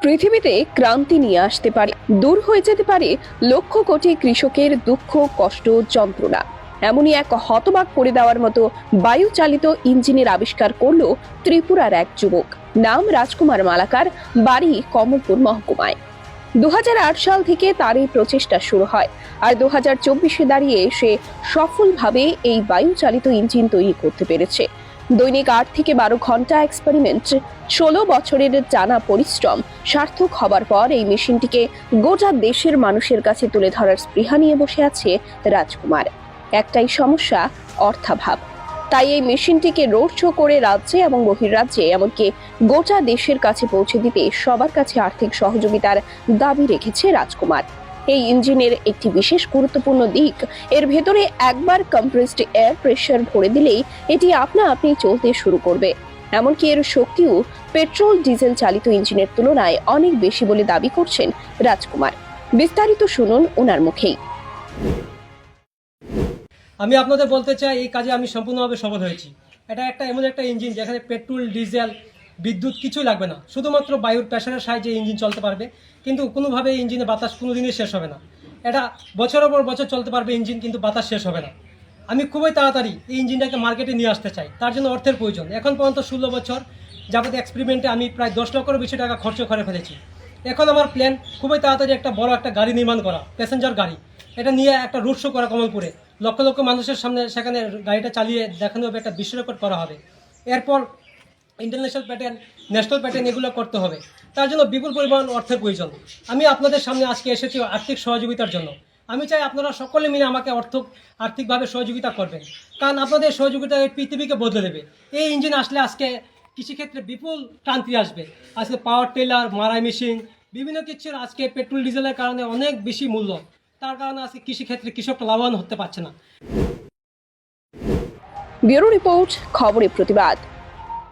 পৃথিবীতে ক্রান্তি নিয়ে আসতে পারে, দূর হয়ে যেতে পারে লক্ষ কোটি কৃষকের দুঃখ, কষ্ট, যন্ত্রণা। এমনই এক হতবাক করে দেওয়ার মতো বায়ু চালিত ইঞ্জিনের আবিষ্কার করল ত্রিপুরার এক যুবক। নাম রাজকুমার মালাকার, বাড়ি কমলপুর মহকুমায়। 2008 সাল থেকে তার এই প্রচেষ্টা শুরু হয়, আর 2024-এ দাঁড়িয়ে সে সফলভাবে এই বায়ু চালিত ইঞ্জিন তৈরি করতে পেরেছে। দৈনিক 8 থেকে 12 ঘন্টা এক্সপেরিমেন্ট, 16 বছরের টানা পরিশ্রম সার্থক হবার পর এই মেশিনটিকে গোটা দেশের মানুষের কাছে তুলে ধরার স্পৃহা নিয়ে বসে আছে রাজকুমার। একটাই সমস্যা, অর্থাভাব। তাই এই মেশিনটিকে রোড শো করে রাজ্যে এবং বহির্রাজ্যে এমনকি গোটা দেশের কাছে পৌঁছে দিতে সবার কাছে আর্থিক সহযোগিতার দাবি রেখেছে রাজকুমার। এই ইঞ্জিনের একটি বিশেষ গুরুত্বপূর্ণ দিক, এর ভেতরে একবার কম্প্রেসড এয়ার প্রেসার ভরে দিলেই এটি আপনা আপনি চলতে শুরু করবে। এমনকি এর শক্তিও পেট্রোল ডিজেল চালিত ইঞ্জিনের তুলনায় অনেক বেশি বলে দাবি করছেন রাজকুমার। বিস্তারিত শুনুন ওনার মুখেই। আমি আপনাদের বলতে চাই, এই কাজে আমি সম্পূর্ণভাবে সফল হয়েছি। এটা এমন একটা ইঞ্জিন যেখানে পেট্রোল, ডিজেল, বিদ্যুৎ কিছুই লাগবে না, শুধুমাত্র বায়ুর প্রেসারের সাহায্যে ইঞ্জিন চলতে পারবে। কিন্তু কোনোভাবে ইঞ্জিনে বাতাস কোনোদিনই শেষ হবে না। এটা বছরের পর বছর চলতে পারবে ইঞ্জিন, কিন্তু বাতাস শেষ হবে না। আমি খুবই তাড়াতাড়ি এই ইঞ্জিনটাকে মার্কেটে নিয়ে আসতে চাই। তার জন্য অর্থের প্রয়োজন। এখন পর্যন্ত 16 বছর যাবতীয় এক্সপেরিমেন্টে আমি প্রায় 10 লক্ষেরও বেশি টাকা খরচ করে ফেলেছি। এখন আমার প্ল্যান খুবই তাড়াতাড়ি একটা বড় একটা গাড়ি নির্মাণ করা, প্যাসেঞ্জার গাড়ি। এটা নিয়ে একটা রুট শো করা কমলপুরে, লক্ষ লক্ষ মানুষের সামনে সেখানে গাড়িটা চালিয়ে দেখানো হবে, একটা বিশ্ব রেকর্ড করা হবে। এরপর ইন্টারন্যাশনাল প্যাটার্ন, ন্যাশনাল প্যাটার্ন এগুলো করতে হবে। তার জন্য বিপুল পরিমাণ অর্থের প্রয়োজন। আমি আপনাদের সামনে আজকে এসেছি আর্থিক সহযোগিতার জন্য। আমি চাই আপনারা সকলে মিলে আমাকে আর্থিকভাবে সহযোগিতা করবেন, কারণ আপনাদের সহযোগিতা এই পৃথিবীকে বদলে দেবে। এই ইঞ্জিন আসলে আজকে কৃষিক্ষেত্রে বিপুল ক্রান্তি আসবে। আজকে পাওয়ার টিলার, মারাই মেশিন, বিভিন্ন কিছুর আজকে পেট্রোল ডিজেলের কারণে অনেক বেশি মূল্য। তার কারণে আজকে কৃষিক্ষেত্রে কৃষকরা লাভবান হতে পারছে না। ব্যুরো রিপোর্ট, খবরের প্রতিবাদ।